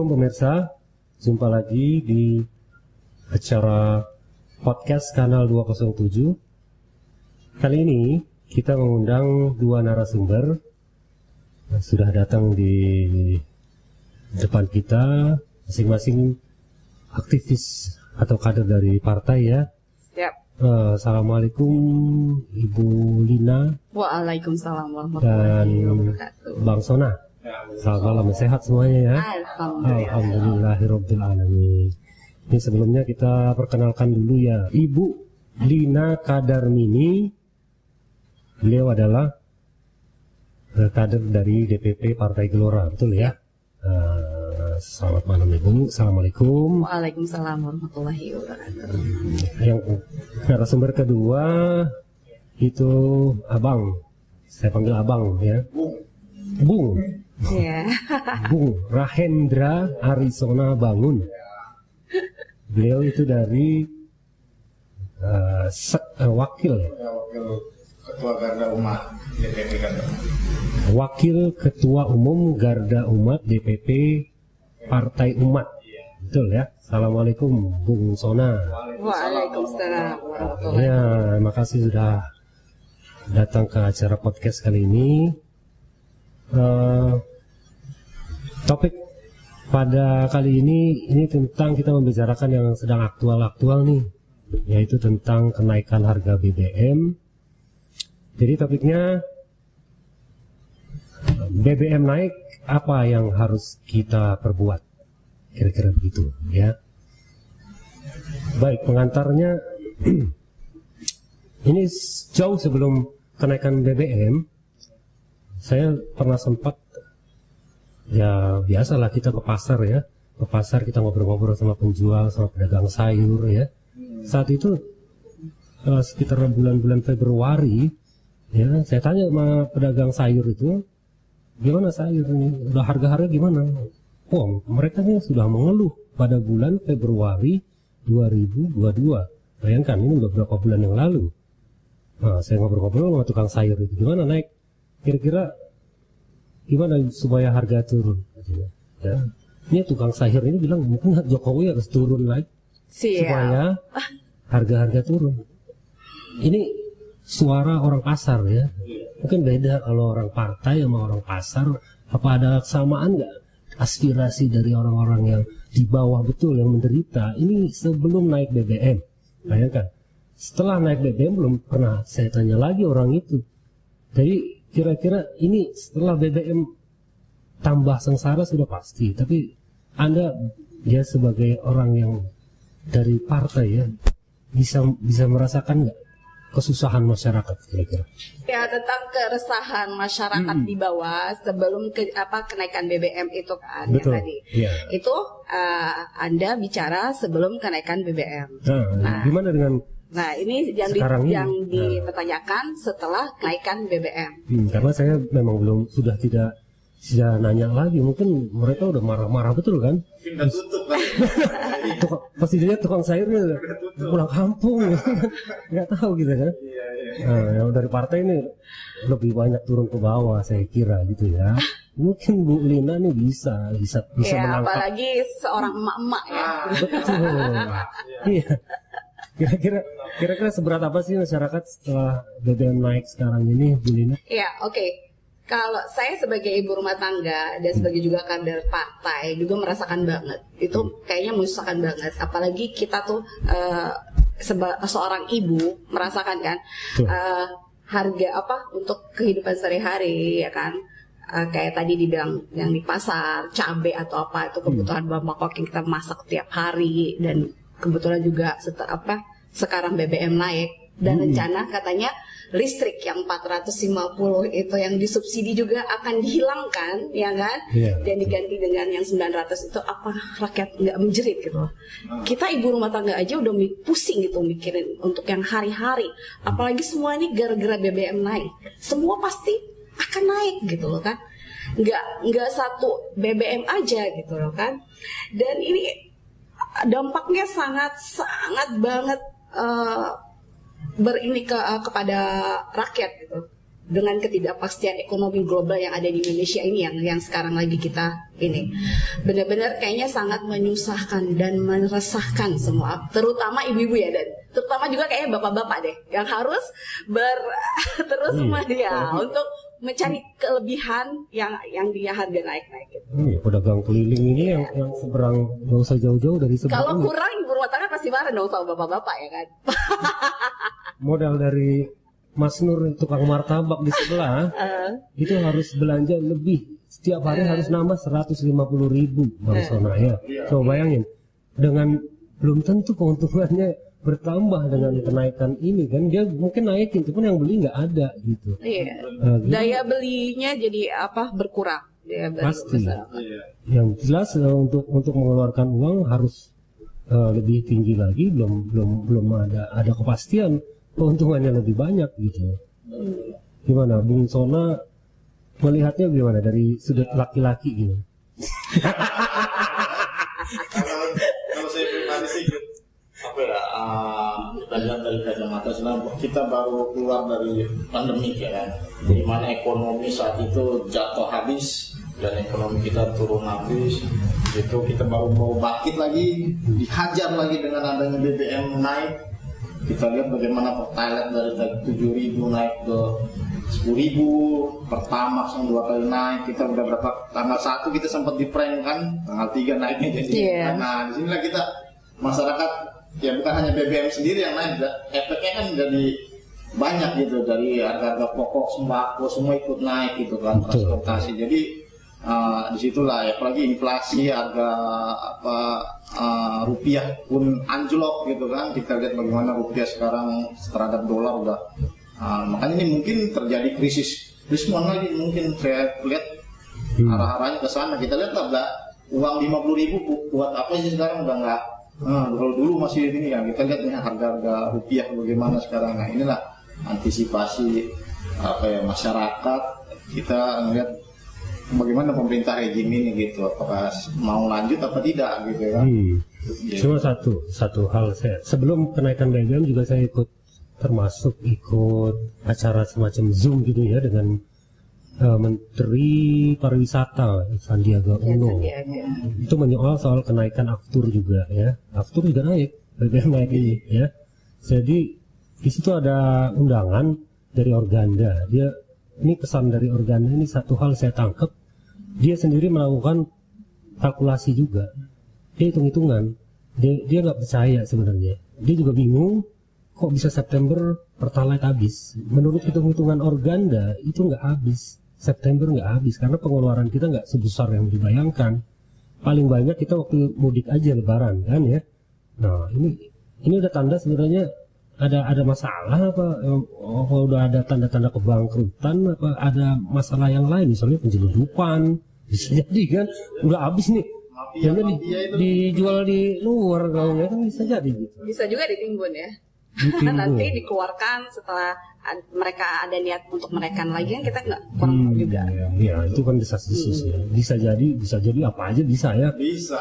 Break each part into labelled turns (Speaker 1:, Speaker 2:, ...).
Speaker 1: Assalamualaikum pemirsa, jumpa lagi di acara podcast Kanal 207. Kali ini kita mengundang dua narasumber yang sudah datang di depan kita, masing-masing aktivis atau kader dari partai ya. Assalamualaikum Ibu Lina.
Speaker 2: Waalaikumsalam warahmatullahi wabarakatuh.
Speaker 1: Bang Sona. Selamat malam, sehat semuanya ya. Alhamdulillahirabbil alamin. Ini sebelumnya kita perkenalkan dulu ya, Ibu Lina Kadarmini. Beliau adalah kader dari DPP Partai Gelora, betul ya? Selamat malam Ibu. Assalamualaikum.
Speaker 2: Waalaikumsalam warahmatullahi wabarakatuh.
Speaker 1: Yang narasumber kedua itu Abang. Saya panggil Abang ya. Bung.
Speaker 2: Yeah.
Speaker 1: Bung Rahendra Arisona Bangun. Beliau itu dari wakil
Speaker 3: Ketua Garda Umat DPP Garda.
Speaker 1: Wakil Ketua Umum Garda Umat DPP Partai Umat. Betul ya. Assalamualaikum Bung Sona.
Speaker 2: Waalaikumsalam warahmatullahi wabarakatuh.
Speaker 1: Ya, terima kasih sudah datang ke acara podcast kali ini. Topik pada kali ini tentang kita membicarakan yang sedang aktual nih, yaitu tentang kenaikan harga BBM. Jadi topiknya BBM naik, apa yang harus kita perbuat? Kira-kira begitu ya. Baik, pengantarnya ini jauh sebelum kenaikan BBM, saya pernah sempat, ya biasalah kita ke pasar ya, ke pasar kita ngobrol-ngobrol sama penjual, sama pedagang sayur ya. Saat itu sekitar bulan-bulan Februari ya, saya tanya sama pedagang sayur itu, gimana sayur ini, udah harga-harga gimana? Oh, mereka nih sudah mengeluh pada bulan Februari 2022. Bayangkan ini udah berapa bulan yang lalu. Nah, saya ngobrol-ngobrol sama tukang sayur itu, gimana naik? Kira-kira gimana supaya harga turun? Ya. Ini tukang sayur ini bilang mungkin Jokowi harus turun lagi supaya harga-harga turun. Ini suara orang pasar ya. Mungkin beda kalau orang partai sama orang pasar. Apa ada kesamaan nggak aspirasi dari orang-orang yang di bawah betul yang menderita ini sebelum naik BBM? Bayangkan, setelah naik BBM belum pernah saya tanya lagi orang itu. Jadi kira-kira ini setelah BBM tambah sengsara sudah pasti. Tapi Anda ya sebagai orang yang dari partai ya bisa merasakan nggak kesusahan masyarakat kira-kira?
Speaker 2: Ya, tentang keresahan masyarakat di bawah sebelum kenaikan BBM itu kan.
Speaker 1: Betul.
Speaker 2: Ya, tadi.
Speaker 1: Ya.
Speaker 2: Itu Anda bicara sebelum kenaikan BBM.
Speaker 1: Nah, gimana dengan
Speaker 2: ini yang dipertanyakan setelah kenaikan BBM.
Speaker 1: Karena saya memang sudah tidak nanya lagi, mungkin mereka udah marah-marah betul kan?
Speaker 3: Udah tutup kan?
Speaker 1: Pasti dia tukang sayurnya pulang kampung, nggak tahu gitu kan?
Speaker 3: Iya.
Speaker 1: Nah, yang dari partai ini lebih banyak turun ke bawah saya kira gitu ya. Mungkin Bu Lina nih bisa
Speaker 2: Ya,
Speaker 1: menangkap.
Speaker 2: apalagi seorang emak-emak ya.
Speaker 1: Betul. Iya. Kira-kira seberat apa sih masyarakat setelah BBM naik sekarang ini, Bu Lina?
Speaker 2: Iya, oke. Kalau saya sebagai ibu rumah tangga dan sebagai juga kader partai juga merasakan banget. Itu kayaknya menyusahkan banget. Apalagi kita tuh seorang ibu merasakan kan harga untuk kehidupan sehari-hari ya kan. Kayak tadi dibilang yang di pasar, cabai atau apa itu kebutuhan bahan pokok yang kita masak tiap hari, dan kebetulan juga sekarang BBM naik dan rencana katanya listrik yang 450 itu yang disubsidi juga akan dihilangkan ya kan, dan diganti dengan yang 900 itu. Apa rakyat nggak menjerit gitu loh. Kita ibu rumah tangga aja udah pusing gitu mikirin untuk yang hari-hari, apalagi semua ini gara-gara BBM naik, semua pasti akan naik gitu loh kan. Nggak satu BBM aja gitu loh kan. Dan ini dampaknya sangat banget kepada rakyat gitu. dengan ketidakpastian ekonomi global yang ada di Indonesia ini yang sekarang lagi kita ini benar-benar kayaknya sangat menyusahkan dan meresahkan semua, terutama ibu-ibu ya, dan terutama juga kayaknya bapak-bapak deh yang harus terus untuk mencari kelebihan yang dia harga naik-naik gitu.
Speaker 1: Pedagang keliling ini yang seberang nggak usah jauh-jauh dari seberang.
Speaker 2: Kalau kurang ibu rumah tangga pasti marah dong sama bapak-bapak ya kan.
Speaker 1: Modal dari Mas Nur tukang martabak di sebelah itu harus belanja lebih setiap hari, harus nambah 150.000 Bang Sona ya. Coba bayangin, dengan belum tentu keuntungannya bertambah dengan kenaikan ini kan, dia mungkin naikin tapi yang beli nggak ada gitu.
Speaker 2: Iya. Daya belinya jadi berkurang.
Speaker 1: Pasti. Yang jelas untuk mengeluarkan uang harus lebih tinggi lagi, belum ada kepastian keuntungannya lebih banyak gitu. Gimana Bung Sona melihatnya gimana dari sudut laki-laki ini?
Speaker 3: Kalau saya pribadi sih kita lihat dari kacamata kita baru keluar dari pandemi ya kan, di mana ekonomi saat itu jatuh habis dan ekonomi kita turun habis. Itu kita baru mau bangkit lagi, dihajar lagi dengan adanya BBM naik. Kita lihat bagaimana Pertalite dari 7.000 naik ke 10.000, Pertamax yang 2 kali naik. Kita udah berapa, tanggal 1 kita sempat di prank kan, tanggal 3 naiknya jadi. Nah disinilah kita masyarakat, ya bukan hanya BBM sendiri yang naik, efeknya kan jadi banyak gitu, dari harga-harga pokok, sembako semua ikut naik gitu kan, transportasi. Jadi disitulah ya, apalagi inflasi, harga rupiah pun anjlok gitu kan. Kita lihat bagaimana rupiah sekarang terhadap dolar udah makanya ini mungkin terjadi krisis rismon lagi, mungkin saya lihat arah-arahnya ke sana. Kita lihat lah, uang 50.000 buat apa sih sekarang, udah nggak. Dulu masih ini ya, kita lihat nih harga-harga rupiah bagaimana sekarang. Nah inilah antisipasi masyarakat, kita ngelihat bagaimana pemerintah rejim ini gitu, apakah mau lanjut apa tidak gitu kan.
Speaker 1: Cuma satu hal, saya sebelum kenaikan BBM juga saya ikut acara semacam Zoom gitu ya dengan Menteri Pariwisata Sandiaga Uno. Itu menyoal soal kenaikan aftur juga ya. Aftur juga naik, BBM naik ini ya. Jadi di situ ada undangan dari Organda. Ini pesan dari Organda, ini satu hal saya tangkap, dia sendiri melakukan kalkulasi juga, dia hitung-hitungan, dia nggak percaya sebenarnya, dia juga bingung kok bisa September Pertalite habis. Menurut hitung-hitungan Organda itu nggak habis, September nggak habis karena pengeluaran kita nggak sebesar yang dibayangkan. Paling banyak kita waktu mudik aja Lebaran kan ya. Nah ini udah tanda sebenarnya ada masalah apa udah ada tanda-tanda kebangkrutan, apa ada masalah yang lain, misalnya penjeludupan bisa jadi kan, udah habis nih jadi dijual di luar gaungnya kan, bisa jadi gitu.
Speaker 2: Bisa juga ditimbun ya. Nanti dikeluarkan setelah mereka ada niat untuk menaikkan lagi kan, kita nggak kurang juga.
Speaker 1: Ya itu kan desas-desus ya. Bisa jadi apa aja bisa ya.
Speaker 3: Bisa.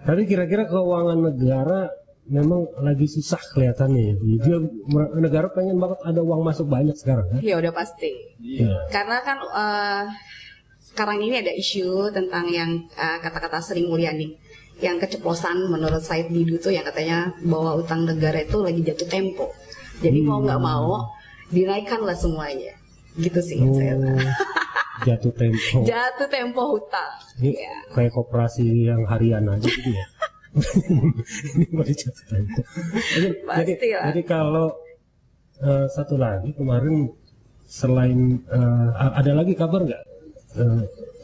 Speaker 1: Tapi kira-kira keuangan negara memang lagi susah kelihatannya ya. Dia negara pengen banget ada uang masuk banyak sekarang kan?
Speaker 2: Ya udah pasti. Karena kan sekarang ini ada isu tentang yang kata-kata Sri Mulyani yang keceplosan menurut Said Didu tuh, yang katanya bahwa utang negara itu lagi jatuh tempo. Jadi mau nggak mau dinaikkan lah semuanya. Gitu sih saya.
Speaker 1: Jatuh tempo.
Speaker 2: Jatuh tempo hutang.
Speaker 1: Ini kayak koperasi yang harian aja gitu ya. Ini mau dijatuh tempo. Jadi kalau satu lagi kemarin selain ada lagi kabar nggak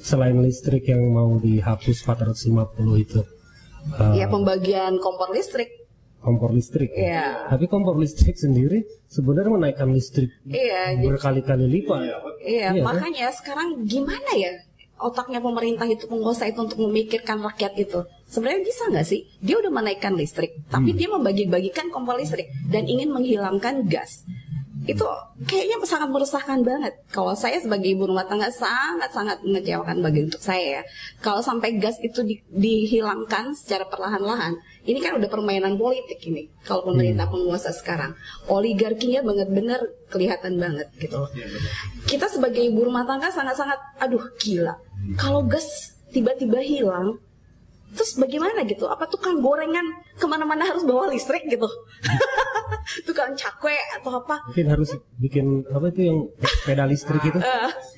Speaker 1: selain listrik yang mau dihapus 450 itu?
Speaker 2: Ya pembagian kompor listrik.
Speaker 1: Iya. Tapi kompor listrik sendiri sebenarnya menaikkan listrik berkali-kali lipat.
Speaker 2: Iya, makanya kan? Sekarang gimana ya otaknya pemerintah itu, penguasa itu untuk memikirkan rakyat itu? Sebenarnya bisa nggak sih? Dia udah menaikkan listrik, tapi dia membagi-bagikan kompor listrik dan ingin menghilangkan gas. Itu kayaknya sangat meresahkan banget. Kalau saya sebagai ibu rumah tangga sangat-sangat mengecewakan bagi untuk saya ya. Kalau sampai gas itu dihilangkan secara perlahan-lahan, ini kan udah permainan politik ini. Kalau pemerintah penguasa sekarang, oligarkinya benar-benar kelihatan banget gitu. Kita sebagai ibu rumah tangga sangat-sangat, aduh gila. Kalau gas tiba-tiba hilang, terus bagaimana gitu? Apa tukang gorengan kemana-mana harus bawa listrik gitu? Tukang cakwe atau apa?
Speaker 1: Mungkin harus bikin apa itu yang sepeda listrik itu,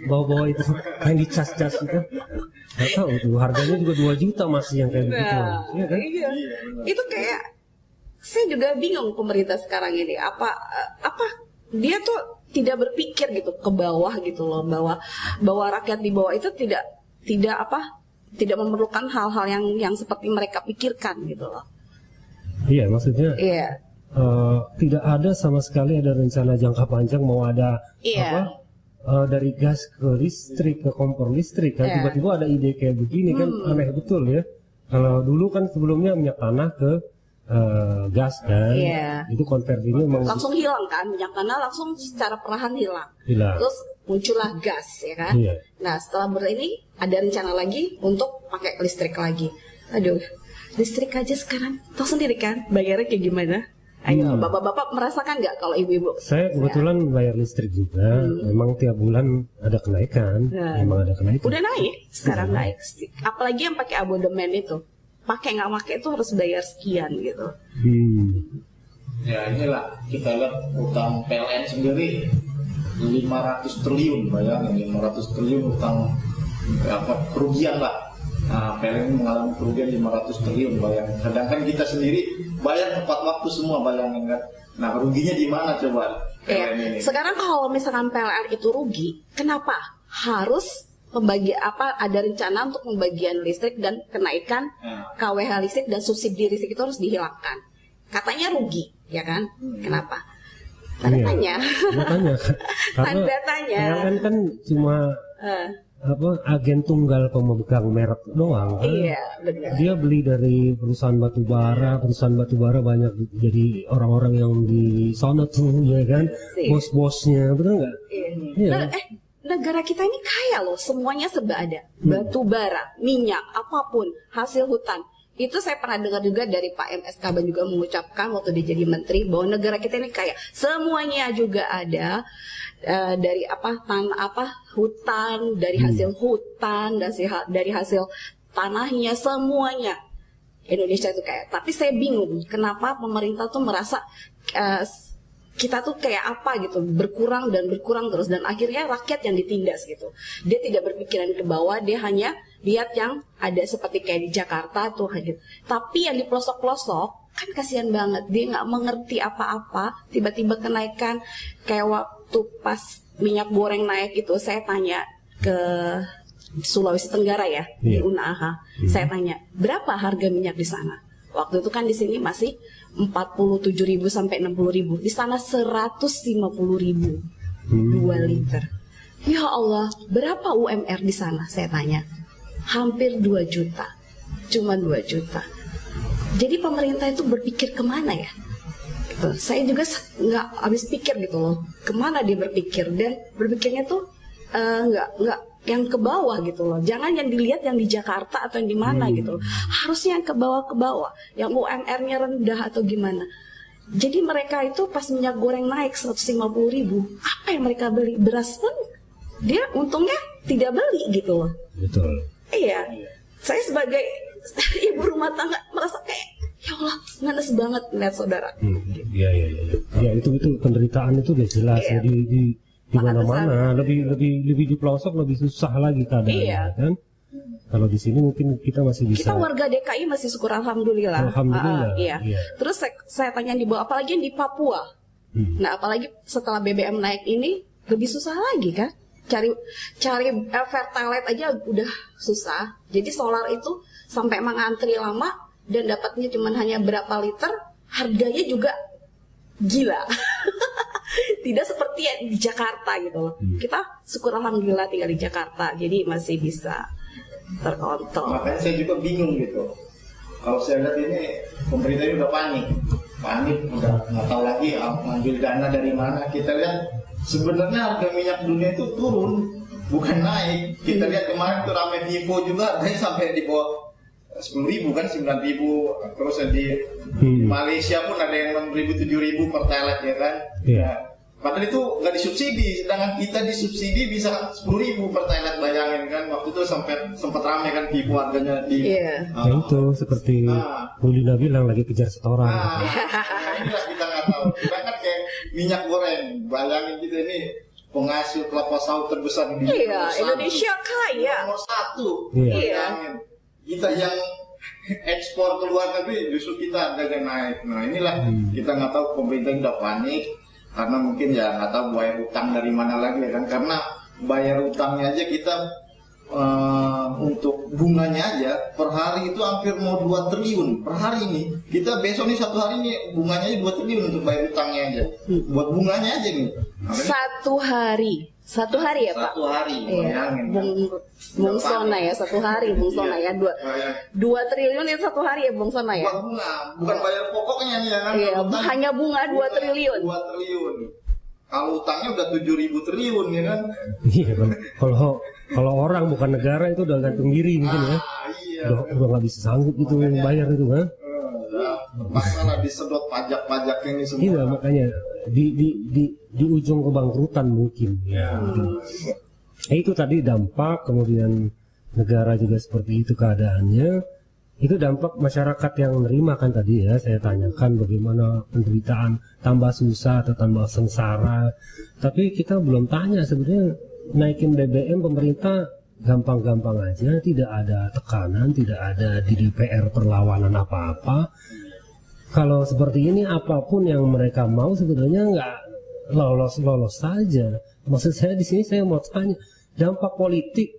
Speaker 1: bawa-bawa itu yang dicas-cas itu. Nggak tahu tuh harganya juga 2 juta masih yang kayak begitu. Iya kan?
Speaker 2: Iya. Itu kayak saya juga bingung pemerintah sekarang ini. Apa dia tuh tidak berpikir gitu ke bawah gitu loh, bahwa rakyat di bawah itu tidak memerlukan hal-hal yang seperti mereka pikirkan gitu loh.
Speaker 1: Iya, maksudnya
Speaker 2: Iya.
Speaker 1: Tidak ada sama sekali ada rencana jangka panjang mau ada dari gas ke listrik, ke kompor listrik kan. Tiba-tiba ada ide kayak begini kan, aneh betul ya. Kalau dulu kan sebelumnya minyak tanah ke gas kan, itu konversinya
Speaker 2: langsung hilang kan, minyak tanah langsung secara perlahan hilang. Terus muncullah gas ya kan. Nah setelah ini ada rencana lagi untuk pakai listrik lagi. Aduh, listrik aja sekarang tahu sendiri kan bayarnya kayak gimana. Ayo, bapak-bapak merasakan nggak kalau ibu-ibu?
Speaker 1: Saya kebetulan bayar listrik juga. Memang tiap bulan ada kenaikan. Memang ada kenaikan.
Speaker 2: Udah naik, sekarang naik. Apalagi yang pakai abodemen itu, pakai nggak pakai itu harus bayar sekian gitu.
Speaker 3: Ya inilah kita lihat utang PLN sendiri 500 triliun, bayangin 500 triliun utang kerugian lah. Nah, PLN mengalami kerugian 500 triliun, bayangin. Sedangkan kita sendiri bayar tepat waktu semua, bayangin kan. Nah, ruginya di mana coba PLN ini?
Speaker 2: Sekarang kalau misalkan PLN itu rugi, kenapa harus ada rencana untuk pembagian listrik dan kenaikan KWH listrik dan subsidi listrik itu harus dihilangkan? Katanya rugi, ya kan? Kenapa? Tanda tanya.
Speaker 1: Tanda tanya. PLN kan cuma agen tunggal pemegang merek doang kan?
Speaker 2: Iya, benar.
Speaker 1: Dia beli dari perusahaan batubara banyak jadi orang-orang yang di sana tuh ya kan, bos-bosnya, betul nggak?
Speaker 2: Iya. Negara kita ini kaya loh, semuanya serba ada, batubara, minyak, apapun, hasil hutan. Itu saya pernah dengar juga dari Pak MS Kaban juga mengucapkan waktu dia jadi menteri bahwa negara kita ini kaya, semuanya juga ada. Dari hutan, dari hasil hutan, dari hasil tanahnya, semuanya Indonesia itu kaya. Tapi saya bingung kenapa pemerintah tuh merasa kita tuh kayak apa gitu, berkurang terus, dan akhirnya rakyat yang ditindas gitu. Dia tidak berpikiran ke bawah, dia hanya lihat yang ada seperti kayak di Jakarta tuh gitu. Tapi yang di pelosok-pelosok kan kasihan banget, dia nggak mengerti apa-apa, tiba-tiba kenaikan kayak waktu pas minyak goreng naik itu, saya tanya ke Sulawesi Tenggara ya, di Unaha, saya tanya berapa harga minyak di sana. Waktu itu kan di sini masih 47.000 sampai 60.000, di sana 150.000 2 liter. Ya Allah, berapa UMR di sana? Saya tanya. Hampir 2 juta, cuma 2 juta. Jadi pemerintah itu berpikir kemana ya? Gitu. Saya juga nggak habis pikir gitu loh, kemana dia berpikir, dan berpikirnya tuh nggak yang ke bawah gitu loh. Jangan yang dilihat yang di Jakarta atau yang di mana gitu. Harusnya yang ke bawah, yang UMR-nya rendah atau gimana. Jadi mereka itu pas minyak goreng naik 150.000, apa yang mereka beli? Beras pun dia untungnya tidak beli gitu loh.
Speaker 1: Betul.
Speaker 2: Iya. Saya sebagai ibu rumah tangga merasa kayak ya Allah, ngenes banget lihat saudara.
Speaker 1: Iya. Ya itu penderitaan itu udah jelas ya di mana-mana. Lebih di pelosok lebih susah lagi keadaannya kan. Kalau di sini mungkin kita masih bisa.
Speaker 2: Kita warga DKI masih syukur alhamdulillah. Iya. Terus saya tanya di bawah, apalagi di Papua. Nah, apalagi setelah BBM naik ini lebih susah lagi kan. Cari Pertalite aja udah susah. Jadi solar itu sampai mengantri lama dan dapatnya cuma hanya berapa liter, harganya juga gila. Tidak seperti yang di Jakarta gitu loh. Kita syukur alhamdulillah tinggal di Jakarta, jadi masih bisa terkontrol.
Speaker 3: Makanya saya juga bingung gitu. Kalau saya lihat ini pemerintah ini udah panik. panik, udah nggak tahu lagi ambil dana dari mana. Kita lihat sebenarnya harga minyak dunia itu turun, bukan naik. Kita lihat kemarin tuh rame Vivo juga harganya sampai di bawah 10.000 kan, 9.000. Terus di Malaysia pun ada yang 6.000, 7.000 per telet ya kan. Nah, padahal itu nggak disubsidi, sedangkan kita disubsidi bisa 10.000 per telet, bayangin kan. Waktu itu sempat rame kan Vivo harganya di.
Speaker 1: Itu seperti Bu Lina bilang lagi kejar setoran.
Speaker 3: Inilah kita nggak tahu. Sedangkan kayak minyak goreng, bayangin kita ini penghasil kelapa sawit terbesar di dunia.
Speaker 2: Indonesia kaya.
Speaker 3: Nomor 1. Bayangin. Kita yang ekspor ke luar negeri justru kita harganya naik. Nah inilah kita nggak tahu, pemerintah udah panik karena mungkin ya nggak tahu bayar utang dari mana lagi ya kan, karena bayar utangnya aja kita untuk bunganya aja per hari itu hampir mau 2 triliun per hari ini. Kita besok nih 1 hari ini bunganya aja 2 triliun untuk bayar utangnya aja, buat bunganya aja nih.
Speaker 2: Satu hari ya Pak?
Speaker 3: 1 hari, bayangin.
Speaker 2: Bung Sona ya, 1 hari Bung Sona ya, 2 triliun itu 1 hari ya Bung Sona ya?
Speaker 3: Buat bunga, bukan bayar pokoknya nih ya kan?
Speaker 2: Iya, hanya bunga 2 triliun.
Speaker 3: 2 triliun. Kalau utangnya udah 7.000 triliun ya kan?
Speaker 1: Iya, kalau orang bukan negara itu udah gantung diri mungkin ya.
Speaker 3: Iya.
Speaker 1: Udah nggak bisa sanggup gitu bayar itu kan?
Speaker 3: Masalah disedot pajak-pajak ini semua.
Speaker 1: Iya, makanya di ujung kebangkrutan mungkin ya. Itu tadi dampak, kemudian negara juga seperti itu keadaannya. Itu dampak masyarakat yang menerima kan tadi ya, saya tanyakan bagaimana penderitaan, tambah susah atau tambah sengsara. Tapi kita belum tanya sebenarnya naikin BBM pemerintah gampang-gampang aja, tidak ada tekanan, tidak ada di DPR perlawanan apa-apa. Kalau seperti ini apapun yang mereka mau sebenarnya nggak lolos saja. Maksud saya di sini saya mau tanya dampak politik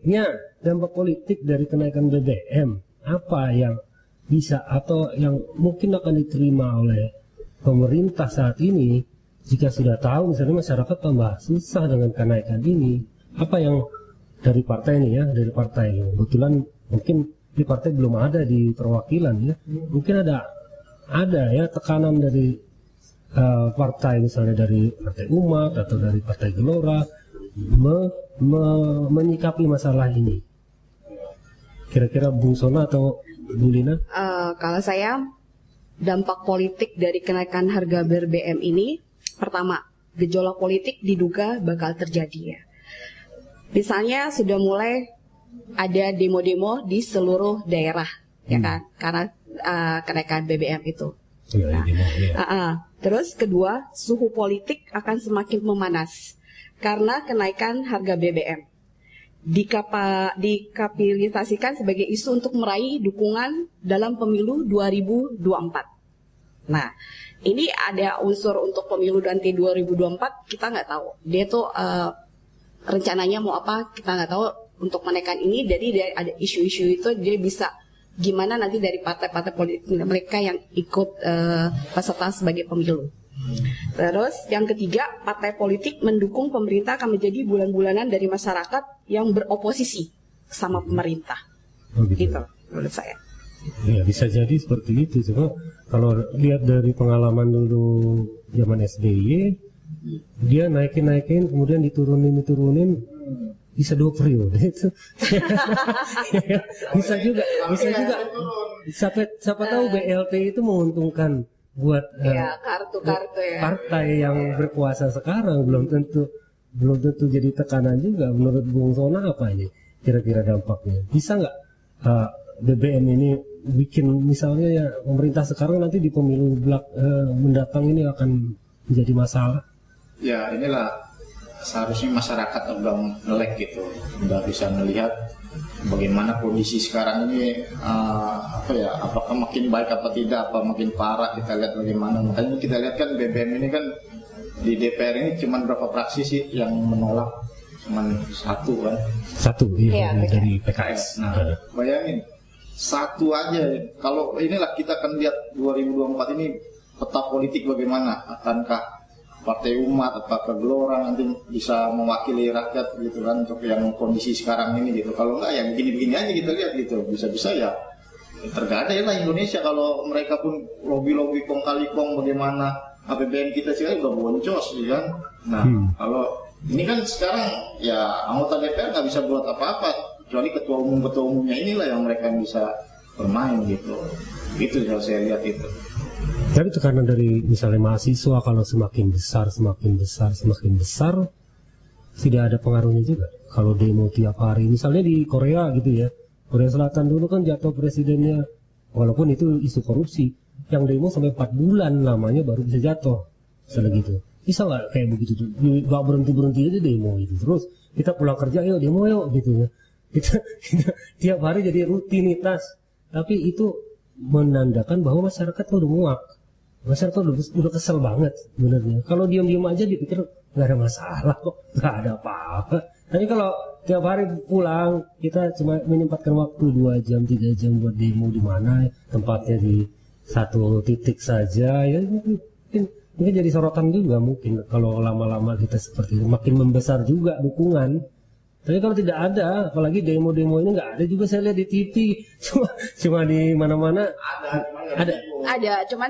Speaker 1: dari kenaikan BBM apa yang bisa atau yang mungkin akan diterima oleh pemerintah saat ini jika sudah tahu misalnya masyarakat tambah susah dengan kenaikan ini. Apa yang dari partai ini ya, dari partai kebetulan mungkin di partai belum ada di perwakilan ya, mungkin ada ya tekanan dari partai misalnya dari Partai Umat atau dari Partai Gelora menyikapi masalah ini. Kira-kira Bung Sona atau Bu Lina?
Speaker 2: Kalau saya dampak politik dari kenaikan harga BBM ini, pertama gejolak politik diduga bakal terjadi ya. Misalnya sudah mulai ada demo-demo di seluruh daerah ya kan, karena kenaikan BBM itu. Terus kedua, suhu politik akan semakin memanas karena kenaikan harga BBM. Dikapitalisasikan sebagai isu untuk meraih dukungan dalam pemilu 2024. Nah, ini ada unsur untuk pemilu nanti 2024 kita nggak tahu. Dia tuh rencananya mau apa kita nggak tahu untuk menaikkan ini. Jadi ada isu-isu itu dia bisa gimana nanti dari partai-partai politik mereka yang ikut peserta sebagai pemilu. Terus yang ketiga, partai politik mendukung pemerintah akan menjadi bulan-bulanan dari masyarakat yang beroposisi sama pemerintah. Gitu menurut saya.
Speaker 1: Ya bisa jadi seperti itu. Cuma kalau lihat dari pengalaman dulu zaman SBY, dia naikin kemudian diturunin bisa 2 periode itu. bisa juga siapa tahu BLT itu menguntungkan buat
Speaker 2: kartu-kartu ya.
Speaker 1: Partai yang berkuasa sekarang belum tentu jadi tekanan juga. Menurut Bung Sona apa ini kira-kira dampaknya? Bisa nggak BBM ini bikin misalnya ya pemerintah sekarang nanti di pemilu mendatang ini akan menjadi masalah?
Speaker 3: Ya inilah seharusnya masyarakat udah melek gitu, udah bisa melihat bagaimana kondisi sekarang ini, apakah makin baik apa tidak, apa makin parah, kita lihat bagaimana. Makanya kita lihat kan BBM ini kan di DPR ini cuma berapa fraksi sih yang menolak, cuma 1 kan?
Speaker 1: 1 iya, dari PKS.
Speaker 3: Nah, bayangin 1 aja. Kalau inilah kita akan lihat 2024 ini peta politik bagaimana, akankah Partai Umat atau Gelora nanti bisa mewakili rakyat gitu kan untuk yang kondisi sekarang ini gitu. Kalau enggak ya begini-begini aja kita lihat gitu. Bisa-bisa ya tergadai lah Indonesia kalau mereka pun lobby kong kali kong bagaimana APBN kita sih udah boncos ya kan. Nah kalau ini kan sekarang ya anggota DPR nggak bisa buat apa-apa kecuali ketua umumnya inilah yang mereka bisa bermain gitu. Itu yang saya lihat itu.
Speaker 1: Tapi itu karena dari misalnya mahasiswa kalau semakin besar tidak ada pengaruhnya juga. Kalau demo tiap hari, misalnya di Korea gitu ya, Korea Selatan dulu kan jatuh presidennya, walaupun itu isu korupsi, yang demo sampai 4 bulan lamanya baru bisa jatuh, misalnya gitu. Bisa nggak kayak begitu tuh, nggak berhenti aja demo gitu. Terus kita pulang kerja, yuk demo yuk gitu ya. Kita tiap hari jadi rutinitas, tapi itu menandakan bahwa masyarakat udah muak, masyarakat udah kesel banget sebenarnya. Kalau diam-diam aja dipikir nggak ada masalah kok, nggak ada apa-apa. Tapi kalau tiap hari pulang kita cuma menyempatkan waktu 2 jam 3 jam buat demo di mana tempatnya di satu titik saja ya mungkin jadi sorotan juga mungkin kalau lama-lama kita seperti itu makin membesar juga dukungan. Tapi kalau tidak ada, apalagi demo-demo ini nggak ada juga saya lihat di TV, cuma di mana-mana
Speaker 2: ada, cuman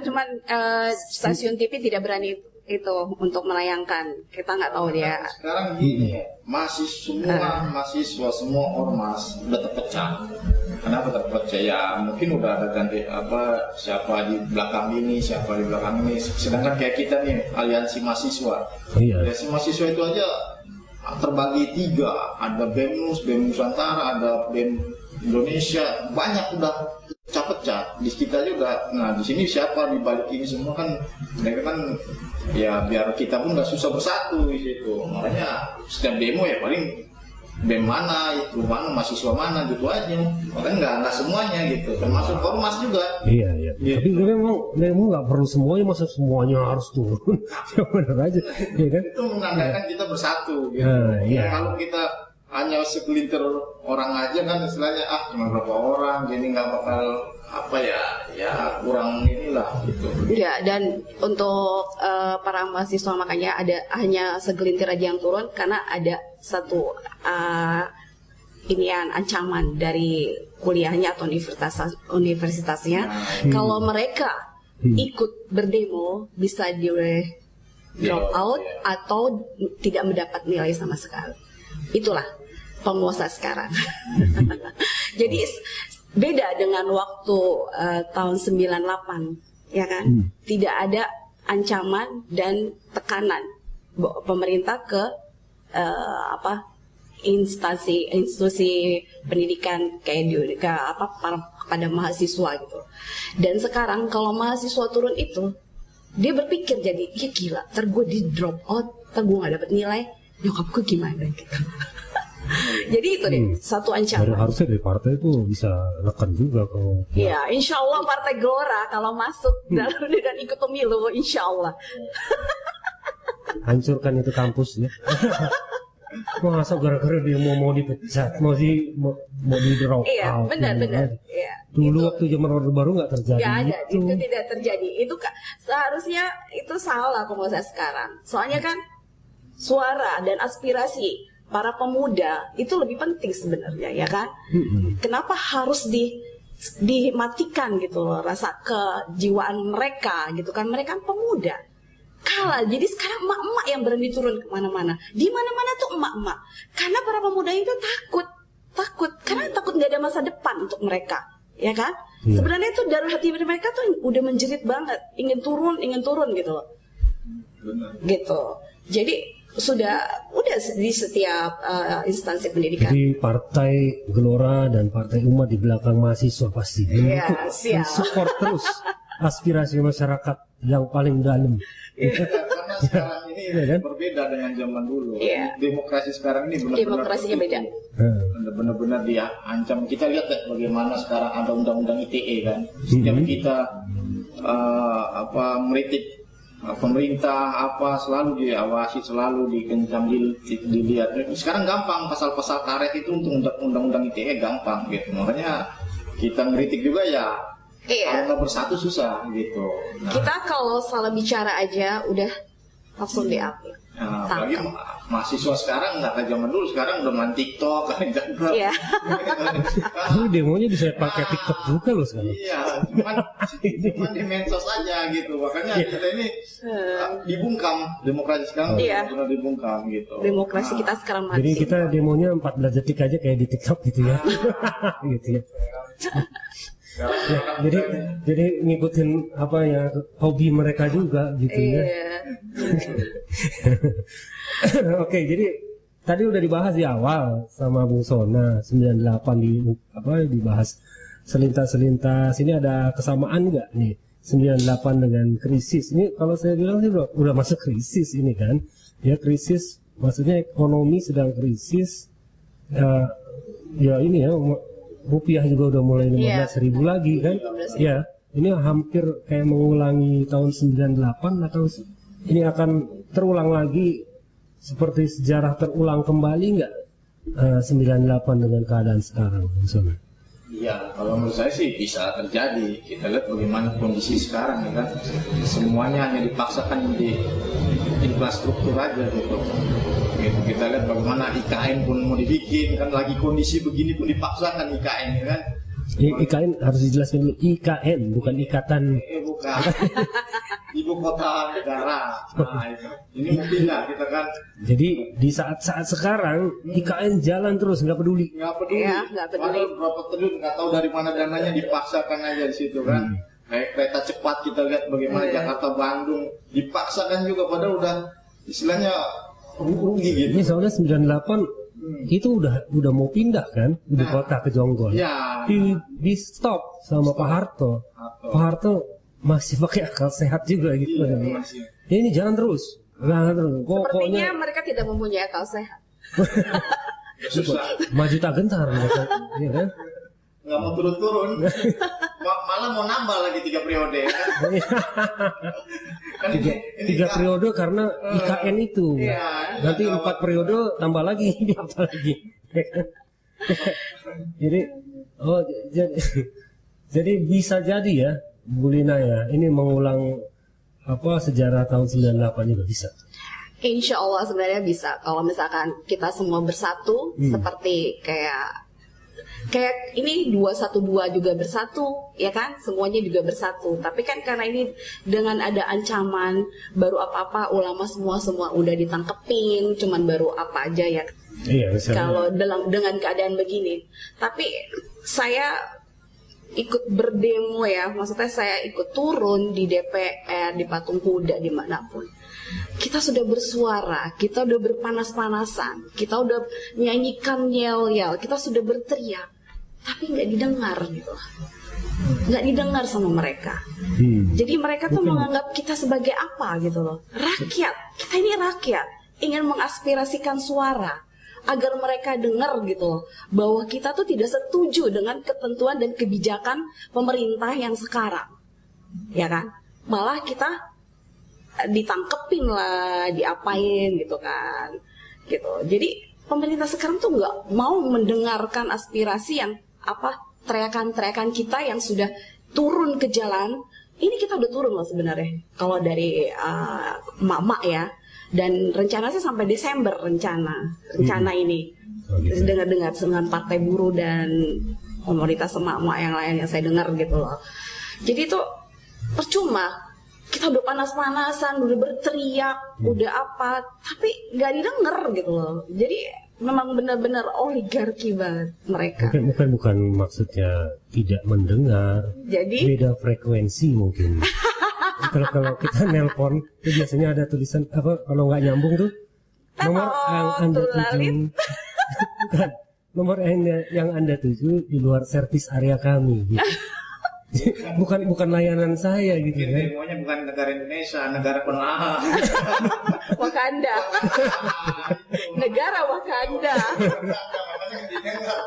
Speaker 2: stasiun TV tidak berani itu untuk menayangkan, kita nggak tahu dia.
Speaker 3: Sekarang gini, mahasiswa semua ormas udah terpecah. Kenapa terpecah? Ya mungkin udah ada ganti siapa di belakang ini, siapa di belakang ini. Sedangkan kayak kita nih aliansi mahasiswa, aliansi mahasiswa itu aja terbagi 3, ada BEM Nusantara, ada BEM Indonesia, banyak udah pecah-pecah. Di kita juga, nah di sini siapa di balik ini semua kan mereka kan ya biar kita pun nggak susah bersatu di situ. Makanya setiap demo ya paling BEM mana, itu mana, mahasiswa mana gitu aja. Makanya nggak semuanya gitu, termasuk ormas juga.
Speaker 1: Iya. Tapi memang nggak perlu semuanya, masa semuanya harus turun. Ya benar aja, ya kan?
Speaker 3: Itu menandakan kita bersatu gitu.
Speaker 1: Iya.
Speaker 3: Kalau kita hanya segelintir orang aja kan istilahnya cuma berapa orang, jadi nggak bakal ya kurang inilah gitu.
Speaker 2: Ya, dan untuk para mahasiswa makanya ada hanya segelintir aja yang turun karena ada satu ancaman dari kuliahnya atau universitasnya. Kalau mereka ikut berdemo bisa di drop out atau tidak mendapat nilai sama sekali. Itulah penguasa sekarang. Jadi beda dengan waktu tahun 98, ya kan? Tidak ada ancaman dan tekanan pemerintah ke institusi pendidikan kayak pada mahasiswa gitu. Dan sekarang kalau mahasiswa turun itu, dia berpikir jadi ya gila, ntar gue di drop out, ntar gue gak dapet nilai, nyokap gue gimana gitu. Jadi itu deh satu ancaman.
Speaker 1: Harusnya dari partai itu bisa nekan juga kalau.
Speaker 2: Iya, insya Allah Partai Gelora kalau masuk dalam dan ikut pemilu, insya Allah.
Speaker 1: Hancurkan itu kampus ya. Masa gara-gara dia mau dipecat, mau di drop out.
Speaker 2: Iya, benar. Iya.
Speaker 1: Dulu waktu zaman Orde Baru nggak terjadi.
Speaker 2: Nggak ada, itu tidak terjadi. Itu seharusnya itu salah penguasa sekarang. Soalnya kan suara dan aspirasi para pemuda itu lebih penting sebenarnya, ya kan? Kenapa harus dimatikan gitu loh rasa kejiwaan mereka gitu kan? Mereka kan pemuda. Kalah, jadi sekarang emak-emak yang berani turun kemana-mana. Di mana-mana tuh emak-emak. Karena para pemuda itu takut, karena takut nggak ada masa depan untuk mereka, ya kan? Sebenarnya itu dalam hati mereka tuh udah menjerit banget, ingin turun gitu loh. Gitu. Jadi udah di setiap instansi pendidikan.
Speaker 1: Jadi Partai Gelora dan Partai Umat di belakang mahasiswa pasti.
Speaker 2: Iya, siap.
Speaker 1: Support terus aspirasi masyarakat yang paling dalam.
Speaker 3: Karena sekarang ini berbeda dengan zaman dulu. Demokrasi sekarang ini
Speaker 2: demokrasinya beda.
Speaker 3: Benar-benar diancam. Kita lihat bagaimana sekarang ada undang-undang ITE kan. Setiap kita meritik pemerintah selalu diawasi, selalu dikencang dilihat. Sekarang gampang pasal-pasal karet itu untuk undang-undang ITE gampang gitu. Makanya kita ngeritik juga ya. Kalau nggak bersatu susah gitu.
Speaker 2: Kita kalau salah bicara aja udah langsung diambil.
Speaker 3: Apalagi mahasiswa sekarang nggak kayak zaman dulu, sekarang udah main TikTok kan.
Speaker 2: Iya.
Speaker 1: Tapi demonya bisa pakai TikTok juga loh sekarang.
Speaker 3: Iya, cuman di medsos aja gitu. Makanya kita ini dibungkam, demokrasi sekarang benar dibungkam gitu.
Speaker 2: Demokrasi kita sekarang mati.
Speaker 1: Jadi kita demonya 14 detik aja kayak di TikTok gitu ya. Gitu ya. Ya, jadi ngikutin apa ya hobi mereka juga gitu ya. Oke, jadi tadi udah dibahas di awal sama Bung Sona 98 dibahas selintas-selintas. Ini ada kesamaan nggak nih 98 dengan krisis? Ini kalau saya bilang sih udah masuk krisis ini kan. Ya krisis maksudnya ekonomi sedang krisis. Ya ini ya rupiah juga udah mulai 15.000 lagi kan. Ya, ini hampir kayak mengulangi tahun 98 atau ini akan terulang lagi seperti sejarah terulang kembali nggak 98 dengan keadaan sekarang, misalnya?
Speaker 3: Iya, kalau menurut saya sih bisa terjadi. Kita lihat bagaimana kondisi sekarang ya kan. Semuanya hanya dipaksakan di infrastruktur aja gitu. Kita lihat bagaimana IKN pun mau dibikin kan, lagi kondisi begini pun dipaksakan IKN ya kan.
Speaker 1: IKN harus dijelaskan dulu, IKN bukan ikatan.
Speaker 3: Bukan. Ibu kota negara. Nah, ini mungkin lah kita kan.
Speaker 1: Jadi di saat-saat sekarang IKN jalan terus nggak peduli.
Speaker 3: Nggak peduli.
Speaker 2: Ya, nggak peduli.
Speaker 3: Padahal berapa triliun nggak tahu dari mana dananya, dipaksakan aja di situ kan. Kayak kereta cepat kita lihat bagaimana Jakarta Bandung dipaksakan juga, padahal udah istilahnya rugi gitu.
Speaker 1: Ini soalnya 98 itu udah mau pindah kan ibu kota ke Jonggol.
Speaker 3: Ya.
Speaker 1: Di stop sama Pak Harto. Pak Harto masih pakai akal sehat juga gitu.
Speaker 3: Iya,
Speaker 1: Ya, ini jalan terus.
Speaker 2: Sepertinya mereka tidak mempunyai akal sehat.
Speaker 3: Ya, susah.
Speaker 1: Maju tak gentar mereka, ya kan?
Speaker 3: Nggak mau turun-turun. Malah mau nambah lagi 3 periode kan. Kan
Speaker 1: tiga periode karena IKN itu.
Speaker 3: Iya,
Speaker 1: Nanti 4 periode tambah lagi, apa lagi. Jadi bisa jadi ya Bu Lina ya, ini mengulang sejarah tahun 98 juga bisa.
Speaker 2: Insya Allah sebenarnya bisa kalau misalkan kita semua bersatu seperti kayak ini 212 juga bersatu ya kan, semuanya juga bersatu. Tapi kan karena ini dengan ada ancaman baru apa-apa ulama semua udah ditangkepin, cuman baru apa aja ya.
Speaker 1: Iya,
Speaker 2: kalau dengan keadaan begini. Tapi saya ikut berdemo ya, maksudnya saya ikut turun di DPR, di Patung Kuda, dimanapun. Kita sudah bersuara, kita udah berpanas-panasan, kita udah nyanyikan yel-yel, kita sudah berteriak, tapi nggak didengar gitu, nggak didengar sama mereka. Jadi mereka tuh menganggap kita sebagai apa gitu loh, rakyat. Kita ini rakyat, ingin mengaspirasikan suara agar mereka dengar gitu loh, bahwa kita tuh tidak setuju dengan ketentuan dan kebijakan pemerintah yang sekarang, ya kan? Malah kita ditangkepin lah, diapain gitu kan, gitu. Jadi pemerintah sekarang tuh nggak mau mendengarkan aspirasi yang teriakan-teriakan kita yang sudah turun ke jalan. Ini kita udah turun loh sebenarnya. Kalau dari emak-emak ya. Dan rencana sih sampai Desember rencana ini. Dengar-dengar dengan Partai Buruh dan komunitas emak-emak yang lain yang saya dengar gitu loh. Jadi itu percuma. Kita udah panas-panasan, udah berteriak, udah apa, tapi nggak didengar gitu loh. Jadi memang benar-benar oligarki banget mereka.
Speaker 1: Bukan maksudnya tidak mendengar. Jadi beda frekuensi mungkin. Kalau kita nelpon itu biasanya ada tulisan kalau nggak nyambung tuh nomor yang Anda tuju. Bukan, nomor yang Anda tuju di luar servis area kami gitu. bukan layanan saya gitu kan.
Speaker 3: Demonya bukan negara Indonesia, negara penahan.
Speaker 2: Wakanda. Negara Wakanda.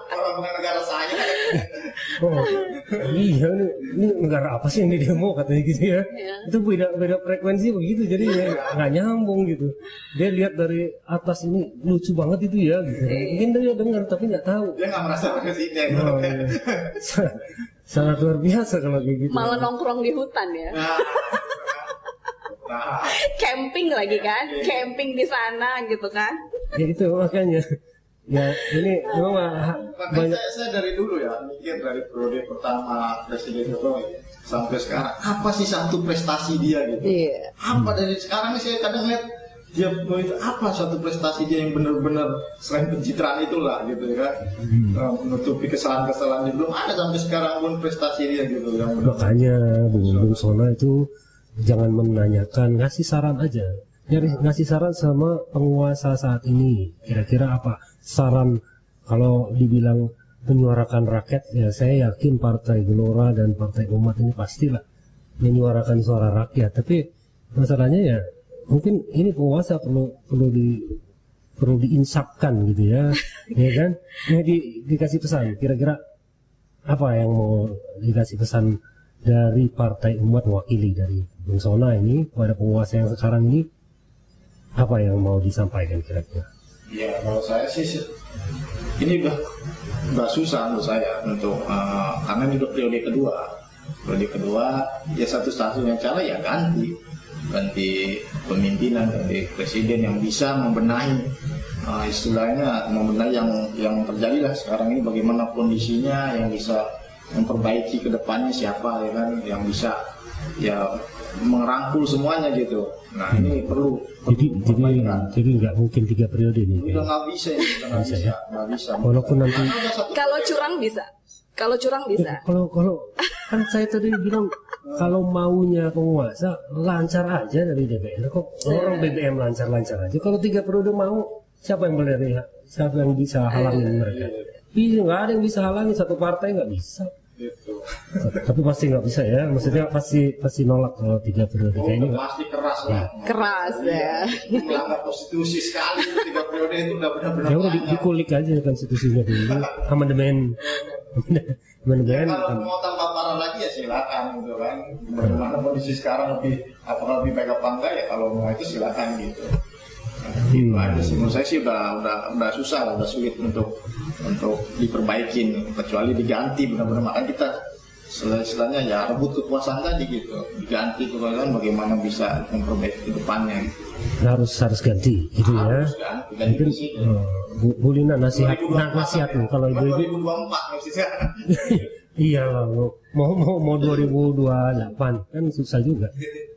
Speaker 3: Orang bukan negara saya.
Speaker 1: Iya, ini negara apa sih yang di demo katanya gitu ya. Itu beda frekuensi begitu, jadi ya nggak nyambung gitu. Dia lihat dari atas ini lucu banget itu ya gitu. Mungkin dia dengar tapi nggak tahu.
Speaker 3: Dia nggak merasa presiden.
Speaker 1: Sangat luar biasa kalau kayak gitu.
Speaker 2: Malah nongkrong di hutan ya. Camping lagi kan, camping di sana gitu kan.
Speaker 1: Ya itu makanya. Ya ini memang
Speaker 3: Makanya saya dari dulu ya mikir dari periode pertama Presiden Jokowi sampai sekarang apa sih satu prestasi dia gitu?
Speaker 2: Iya.
Speaker 3: Apa dari sekarang saya kadang lihat dia itu apa satu prestasi dia yang benar-benar selain pencitraan itulah gitu ya kan, menutupi kesalahan-kesalahan belum ada sampai sekarang pun prestasi dia gitu yang benar.
Speaker 1: makanya Bung Sona itu jangan menanyakan, ngasih saran aja. Ngasih saran sama penguasa saat ini. Kira-kira apa saran kalau dibilang menyuarakan rakyat? Ya saya yakin Partai Gelora dan Partai Umat ini pastilah menyuarakan suara rakyat. Tapi masalahnya ya mungkin ini penguasa perlu diinsapkan gitu ya, ya kan? Ya dikasih pesan. Kira-kira apa yang mau dikasih pesan dari Partai Umat mewakili dari Bung Sona ini kepada penguasa yang sekarang ini? Apa yang mau disampaikan kira-kira?
Speaker 3: Ya kalau saya sih ini udah susah menurut saya untuk karena ini udah periode kedua ya satu-satunya cara ya ganti pemimpinan, ganti presiden yang bisa membenahi istilahnya membenahi yang terjadi lah sekarang ini, bagaimana kondisinya, yang bisa memperbaiki ke depannya siapa ya kan, yang bisa ya merangkul semuanya gitu. Nah ini perlu
Speaker 1: jadi nggak mungkin 3 periode ini.
Speaker 3: Udah nggak bisa ya, nggak bisa.
Speaker 1: Walaupun nanti
Speaker 2: Kalau curang bisa.
Speaker 1: kalau kan saya tadi bilang kalau maunya penguasa lancar aja dari DPR, kok orang BBM lancar-lancar aja. Kalau 3 periode mau, siapa yang boleh lihat? Siapa yang bisa halangin mereka? Iya, nggak ada yang bisa halangi, satu partai nggak bisa.
Speaker 3: Gitu.
Speaker 1: Tapi pasti nggak bisa ya, maksudnya pasti nolak kalau 3 periode kayak ini.
Speaker 3: Pasti keras lah.
Speaker 2: Keras ya.
Speaker 3: Melanggar konstitusi sekali 3 periode itu udah benar-benar.
Speaker 1: Ya udah dikulik aja konstitusinya dulu, amandemen.
Speaker 3: Kalau mau tambah parah lagi ya silakan gitu kan. Bagaimana kondisi sekarang apakah lebih baik apa enggak ya, kalau mau itu silakan gitu. Gitu aja sih. Menurut saya sih udah susah lah, udah sulit untuk diperbaikin, kecuali diganti benar-benar. Makanya kita istilahnya ya rebut kekuasaan tadi gitu, diganti kekuasaan bagaimana bisa memperbaiki ke depannya gitu.
Speaker 1: harus ganti gitu ya.
Speaker 3: Ganti
Speaker 1: Mungkin
Speaker 3: sih.
Speaker 1: Bu Lina nasihat nih kalau ibu-ibu.
Speaker 3: 2024 maksudnya.
Speaker 1: Iya lah, mau 2028 kan susah juga.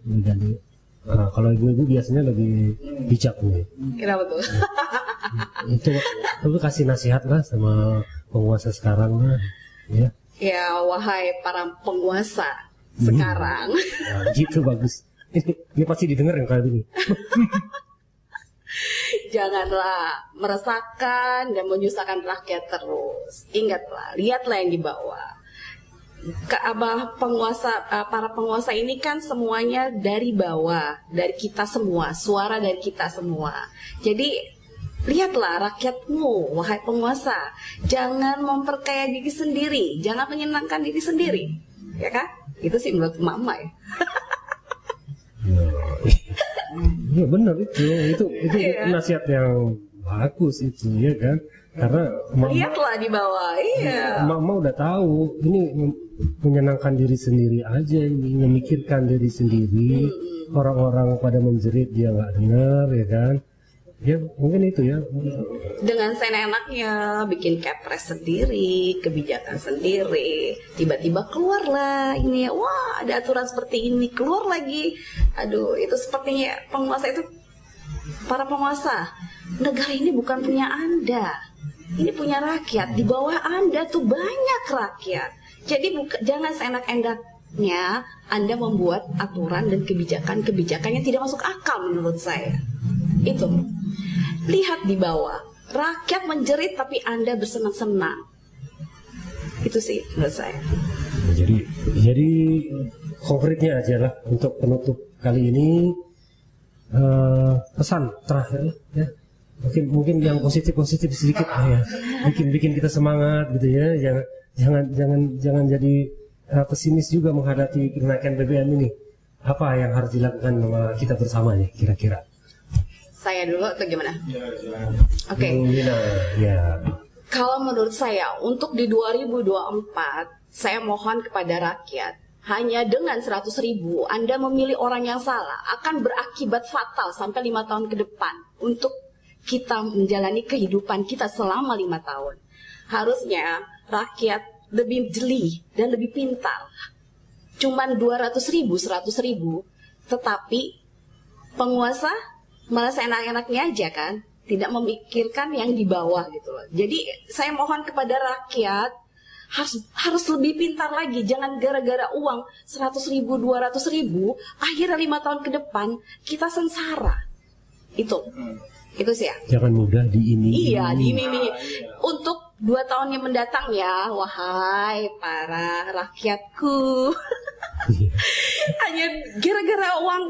Speaker 1: Jadi kalau ibu-ibu biasanya lebih bijak nih.
Speaker 2: Kenapa tuh?
Speaker 1: Itu kasih nasihat lah sama penguasa sekarang lah, ya.
Speaker 2: Ya, wahai para penguasa sekarang.
Speaker 1: Nah, gitu bagus. Ini pasti didengar yang kali ini.
Speaker 2: Janganlah meresahkan dan menyusahkan rakyat terus. Ingatlah, lihatlah yang di bawah. Para penguasa ini kan semuanya dari bawah, dari kita semua, suara dari kita semua. Jadi lihatlah rakyatmu, wahai penguasa, jangan memperkaya diri sendiri, jangan menyenangkan diri sendiri, ya kan? Itu sih menurut mama ya.
Speaker 1: Ya benar itu
Speaker 2: Iya.
Speaker 1: nasihat yang bagus itu ya kan, karena
Speaker 2: Lihatlah di bawah, iya.
Speaker 1: Mama udah tahu ini menyenangkan diri sendiri aja, ini memikirkan diri sendiri. Orang-orang pada menjerit dia nggak dengar ya kan, ya mungkin itu ya.
Speaker 2: Dengan seenaknya bikin kepres sendiri, kebijakan sendiri, tiba-tiba keluarlah ini, wah ada aturan seperti ini, keluar lagi. Aduh, itu sepertinya penguasa itu, para penguasa, negara ini bukan punya Anda, ini punya rakyat. Di bawah Anda tuh banyak rakyat. Jadi jangan seenak-enaknya Anda membuat aturan dan kebijakan-kebijakan yang tidak masuk akal menurut saya. Itu. Lihat di bawah, rakyat menjerit tapi Anda bersenang-senang. Itu sih menurut saya.
Speaker 1: Jadi konkretnya aja lah untuk penutup kali ini, pesan terakhir ya. Mungkin yang positif sedikit ya. Bikin kita semangat gitu ya. Jangan jadi pesimis juga menghadapi kenaikan BBM ini. Apa yang harus dilakukan sama kita bersama ya kira-kira?
Speaker 2: Saya dulu atau gimana? Oke.
Speaker 1: Ya.
Speaker 2: Kalau menurut saya untuk di 2024 saya mohon kepada rakyat hanya dengan 100.000 Anda memilih orang yang salah akan berakibat fatal sampai 5 tahun ke depan untuk kita menjalani kehidupan kita selama 5 tahun. Harusnya rakyat lebih jeli dan lebih pintar. Cuman 200.000, 100.000, tetapi penguasa malah seenak-enaknya aja kan, tidak memikirkan yang di bawah gitu loh. Jadi saya mohon kepada rakyat harus lebih pintar lagi, jangan gara-gara uang 100.000, 200.000, akhirnya 5 tahun ke depan kita sengsara. Itu sih ya.
Speaker 1: Jangan mudah diiming-imingi.
Speaker 2: Iya, diiming-imingi. Untuk 2 tahun yang mendatang ya, wahai para rakyatku. Hanya gara-gara uang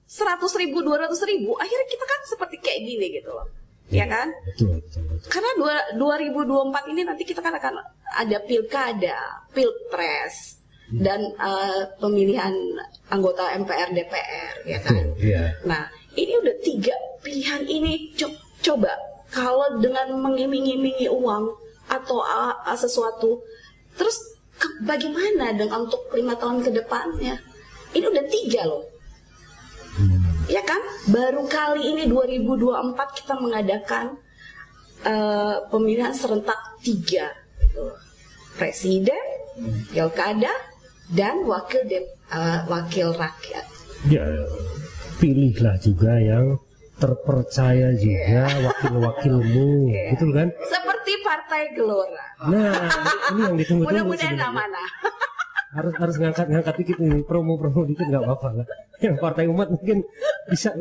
Speaker 2: 100.000, 200.000, akhirnya kita kan seperti kayak gini gitu loh. Ya kan?
Speaker 1: Betul.
Speaker 2: Karena 2024 ini nanti kita kan akan ada pilkada, pilpres, dan pemilihan anggota MPR, DPR, ya kan?
Speaker 1: Iya.
Speaker 2: Nah, ini udah 3 pilihan ini. Coba kalau dengan mengiming-imingi uang atau sesuatu, terus bagaimana dengan untuk 5 tahun ke depannya? Ini udah 3 loh. Ya kan? Baru kali ini 2024 kita mengadakan pemilihan serentak 3. Presiden, pilkada, dan wakil rakyat.
Speaker 1: Ya, pilihlah juga yang terpercaya juga wakil-wakilmu, betul kan?
Speaker 2: Seperti Partai Gelora.
Speaker 1: Nah, ini yang ditunggu-tunggu.
Speaker 2: Mudah-mudahan
Speaker 1: sebenarnya.
Speaker 2: amanah.
Speaker 1: Harus ngangkat dikit nih, promo dikit nggak apa-apa lah. Yang Partai Umat mungkin bisa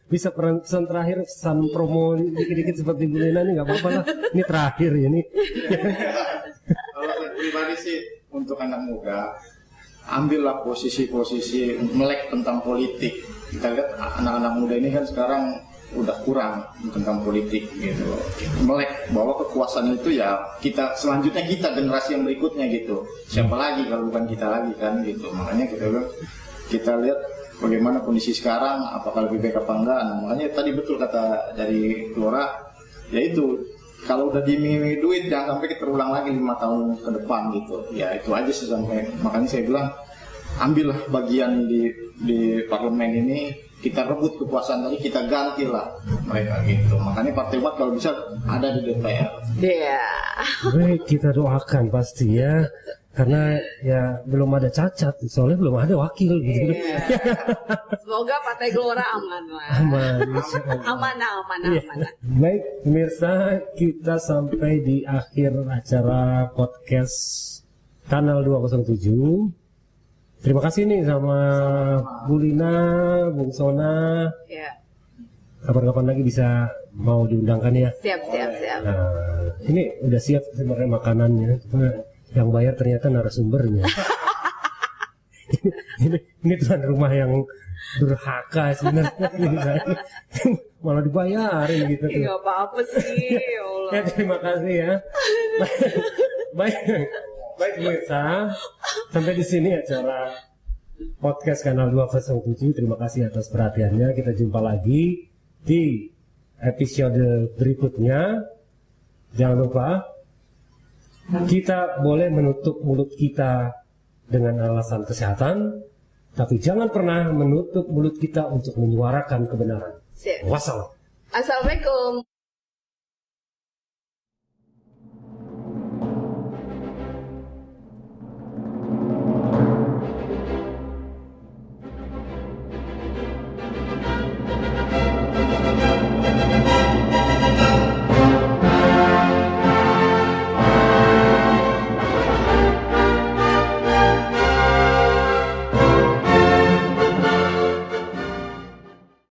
Speaker 1: pesan terakhir, pesan promo dikit-dikit seperti Bu Lena nih nggak apa-apa lah. Ini terakhir ya ini.
Speaker 3: Kalau saya pribadi sih untuk anak muda, ambillah posisi-posisi melek tentang politik. Kita lihat anak-anak muda ini kan sekarang udah kurang tentang politik gitu. Melek bahwa kekuasaan itu ya kita selanjutnya, kita generasi yang berikutnya gitu. Siapa lagi kalau bukan kita lagi kan gitu. Makanya kita lihat bagaimana kondisi sekarang, apakah lebih baik apa enggak. Nah, makanya tadi betul kata dari Gelora, yaitu kalau udah diiming-imingi duit jangan sampai terulang lagi 5 tahun ke depan gitu. Ya itu aja sih, sampai makanya saya bilang ambillah bagian di parlemen ini, kita rebut kekuasaan tadi, kita gantilah mereka gitu. Makanya Partai Umat kalau bisa ada di DPR.
Speaker 2: Iya.
Speaker 1: Baik, kita doakan pasti ya. Karena ya belum ada cacat, soalnya belum ada wakil gitu.
Speaker 2: Iya. Semoga Partai Gelora aman lah. Amanah.
Speaker 1: Baik, pemirsa, kita sampai di akhir acara podcast Kanal 207. Terima kasih nih sama Bu Lina, Bung Sona.
Speaker 2: Ya.
Speaker 1: Kapan-kapan lagi bisa mau diundangkan ya.
Speaker 2: Siap.
Speaker 1: Nah, ini udah siap sebenarnya makanannya. Cuma yang bayar ternyata narasumbernya. ini tuan rumah yang durhaka sebenarnya. Malah dibayarin gitu.
Speaker 2: Iya, apa-apa sih, ya Allah.
Speaker 1: Ya, terima kasih ya. Baik pemirsa, sampai di sini acara podcast Kanal 207. Terima kasih atas perhatiannya. Kita jumpa lagi di episode berikutnya. Jangan lupa, kita boleh menutup mulut kita dengan alasan kesehatan, tapi jangan pernah menutup mulut kita untuk menyuarakan kebenaran.
Speaker 2: Siap.
Speaker 1: Wassalam.
Speaker 2: Assalamualaikum.